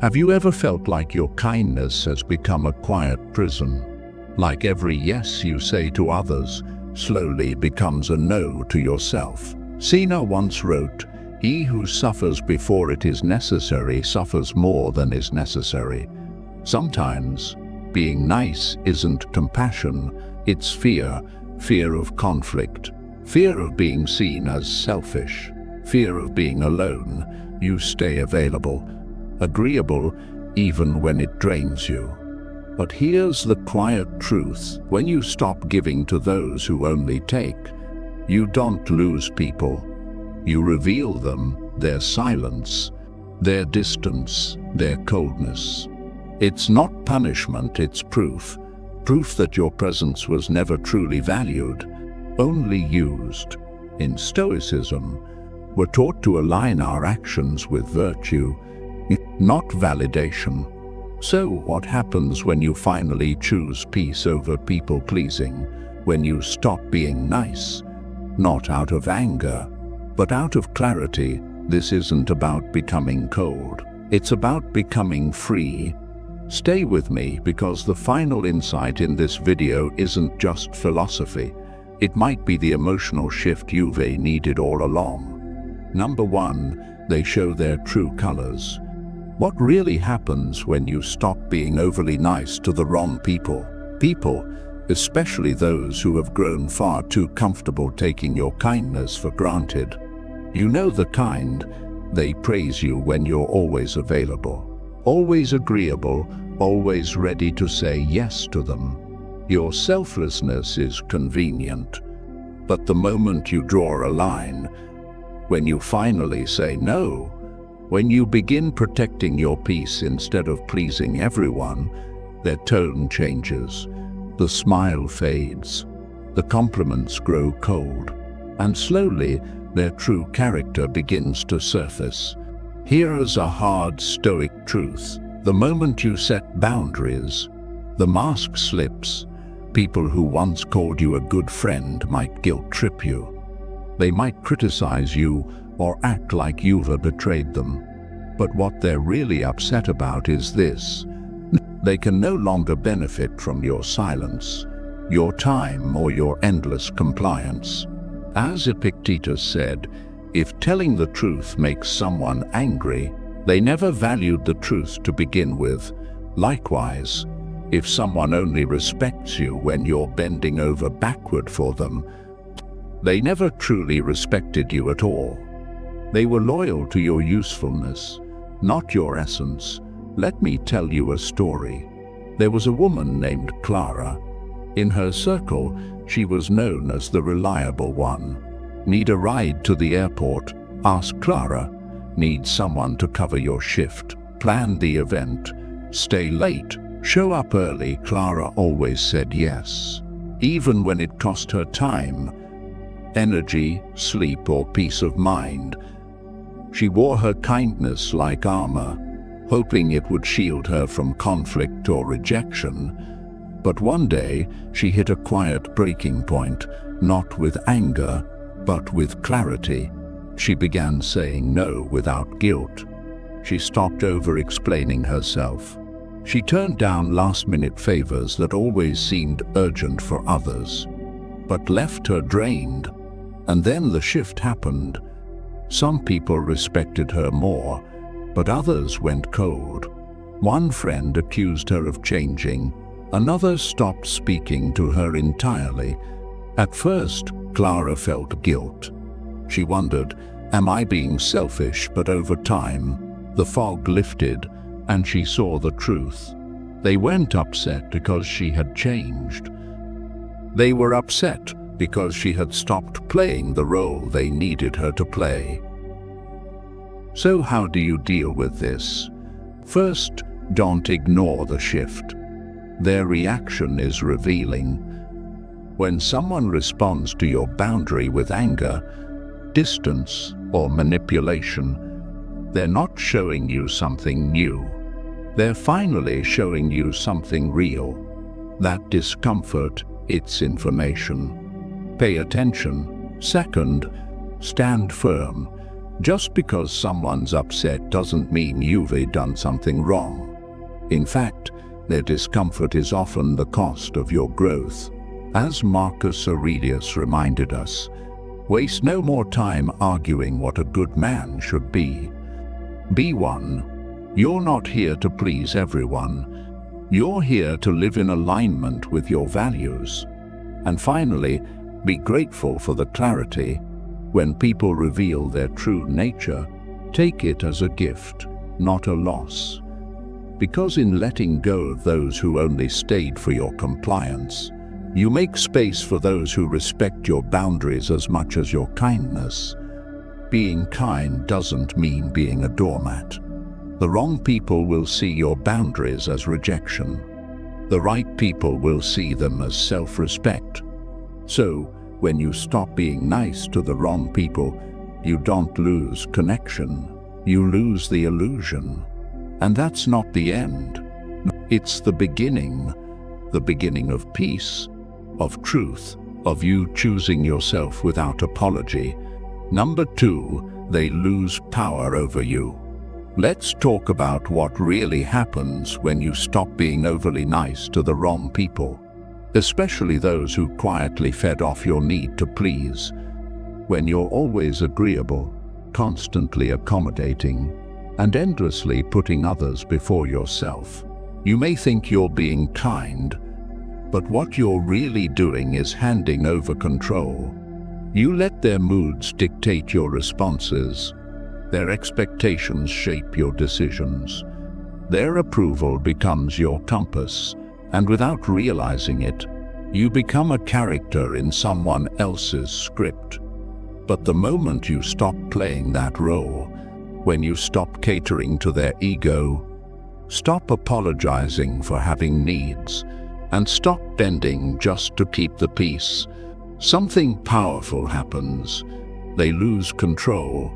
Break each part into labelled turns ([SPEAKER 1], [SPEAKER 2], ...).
[SPEAKER 1] Have you ever felt like your kindness has become a quiet prison? Like every yes you say to others slowly becomes a no to yourself? ZENO once wrote, "He who suffers before it is necessary suffers more than is necessary." Sometimes, being nice isn't compassion, it's fear. Fear of conflict, fear of being seen as selfish, fear of being alone. You stay available, agreeable, even when it drains you. But here's the quiet truth: when you stop giving to those who only take, you don't lose people. You reveal them, their silence, their distance, their coldness. It's not punishment, it's proof. Proof that your presence was never truly valued, only used. In Stoicism, we're taught to align our actions with virtue, not validation. So what happens when you finally choose peace over people-pleasing? When you stop being nice? Not out of anger, but out of clarity. This isn't about becoming cold. It's about becoming free. Stay with me, because the final insight in this video isn't just philosophy. It might be the emotional shift you've needed all along. Number 1, they show their true colors. What really happens when you stop being overly nice to the wrong people? People, especially those who have grown far too comfortable taking your kindness for granted. You know the kind. They praise you when you're always available, always agreeable, always ready to say yes to them. Your selflessness is convenient. But the moment you draw a line, when you finally say no, when you begin protecting your peace instead of pleasing everyone, their tone changes. The smile fades. The compliments grow cold. And slowly, their true character begins to surface. Here's a hard Stoic truth. The moment you set boundaries, the mask slips. People who once called you a good friend might guilt-trip you. They might criticize you or act like you've betrayed them. But what they're really upset about is this: they can no longer benefit from your silence, your time, or your endless compliance. As Epictetus said, if telling the truth makes someone angry, they never valued the truth to begin with. Likewise, if someone only respects you when you're bending over backward for them, they never truly respected you at all. They were loyal to your usefulness, not your essence. Let me tell you a story. There was a woman named Claraara. In her circle, she was known as the reliable one. Need a ride to the airport? Ask Claraara. Need someone to cover your shift? Plan the event. Stay late? Show up early? Claraara always said yes, even when it cost her time, energy, sleep, or peace of mind. She wore her kindness like armor, hoping it would shield her from conflict or rejection. But one day, she hit a quiet breaking point, not with anger, but with clarity. She began saying no without guilt. She stopped over-explaining herself. She turned down last-minute favors that always seemed urgent for others, but left her drained. And then the shift happened. Some people respected her more, but others went cold. One friend accused her of changing. Another stopped speaking to her entirely. At first, Claraara felt guilt. She wondered, am I being selfish? But over time, the fog lifted and she saw the truth. They weren't upset because she had changed. They were upset because she had stopped playing the role they needed her to play. So how do you deal with this? First, don't ignore the shift. Their reaction is revealing. When someone responds to your boundary with anger, distance, or manipulation, they're not showing you something new. They're finally showing you something real. That discomfort, it's information. Pay attention. Second, stand firm. Just because someone's upset doesn't mean you've done something wrong. In fact, their discomfort is often the cost of your growth. As Marcus Aurelius reminded us, waste no more time arguing what a good man should be. Be one. You're not here to please everyone. You're here to live in alignment with your values. And finally, be grateful for the clarity. When people reveal their true nature, take it as a gift, not a loss. Because in letting go of those who only stayed for your compliance, you make space for those who respect your boundaries as much as your kindness. Being kind doesn't mean being a doormat. The wrong people will see your boundaries as rejection. The right people will see them as self-respect. So, when you stop being nice to the wrong people, you don't lose connection. You lose the illusion. And that's not the end. It's the beginning of peace, of truth, of you choosing yourself without apology. Number 2, they lose power over you. Let's talk about what really happens when you stop being overly nice to the wrong people, especially those who quietly fed off your need to please. When you're always agreeable, constantly accommodating, and endlessly putting others before yourself, you may think you're being kind, but what you're really doing is handing over control. You let their moods dictate your responses. Their expectations shape your decisions. Their approval becomes your compass, and without realizing it, you become a character in someone else's script. But the moment you stop playing that role, when you stop catering to their ego, stop apologizing for having needs, and stop bending just to keep the peace, something powerful happens. They lose control.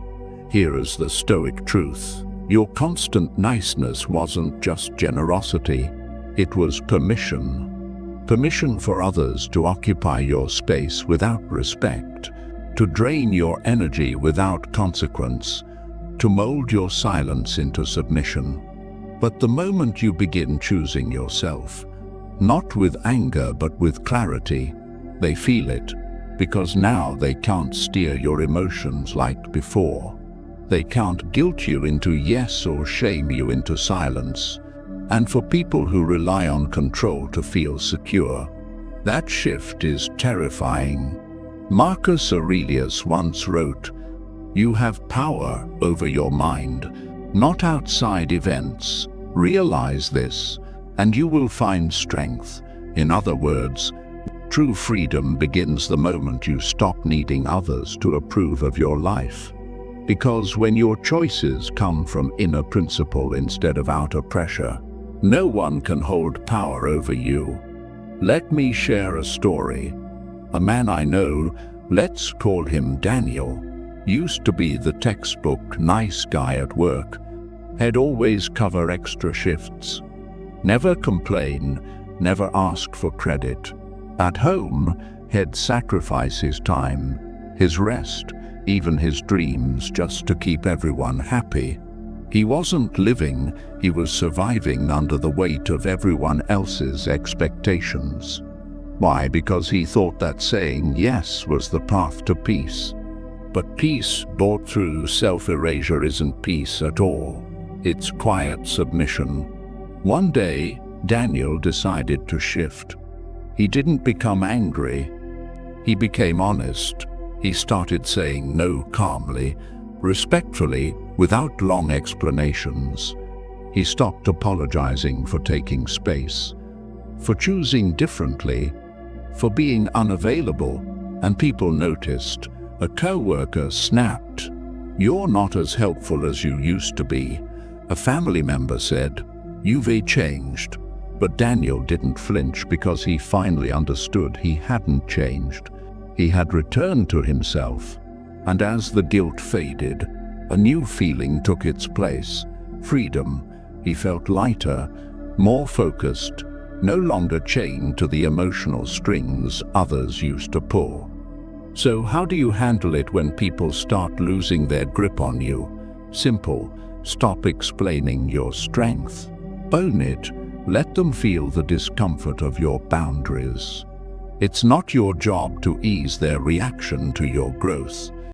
[SPEAKER 1] Here is the Stoic truth. Your constant niceness wasn't just generosity, it was permission. Permission for others to occupy your space without respect, to drain your energy without consequence, to mold your silence into submission. But the moment you begin choosing yourself, not with anger but with clarity, they feel it, because now they can't steer your emotions like before. They can't guilt you into yes or shame you into silence. And for people who rely on control to feel secure, that shift is terrifying. Marcus Aurelius once wrote, "You have power over your mind, not outside events. Realize this, and you will find strength." In other words, true freedom begins the moment you stop needing others to approve of your life. Because when your choices come from inner principle instead of outer pressure, no one can hold power over you. Let me share a story. A man I know, let's call him Daniel, used to be the textbook nice guy at work. He'd always cover extra shifts, never complain, never ask for credit. At home, he'd sacrifice his time, his rest, even his dreams just to keep everyone happy. He wasn't living, he was surviving under the weight of everyone else's expectations. Why? Because he thought that saying yes was the path to peace. But peace bought through self-erasure isn't peace at all. It's quiet submission. One day, Daniel decided to shift. He didn't become angry. He became honest. He started saying no calmly, respectfully, without long explanations. He stopped apologizing for taking space, for choosing differently, for being unavailable, and people noticed. A co-worker snapped, "You're not as helpful as you used to be." A family member said, "You've changed." But Daniel didn't flinch because he finally understood he hadn't changed. He had returned to himself. And as the guilt faded, a new feeling took its place. Freedom. He felt lighter, more focused, no longer chained to the emotional strings others used to pull. So how do you handle it when people start losing their grip on you? Simple. Stop explaining your strength. Own it. Let them feel the discomfort of your boundaries. It's not your job to ease their reaction to your growth.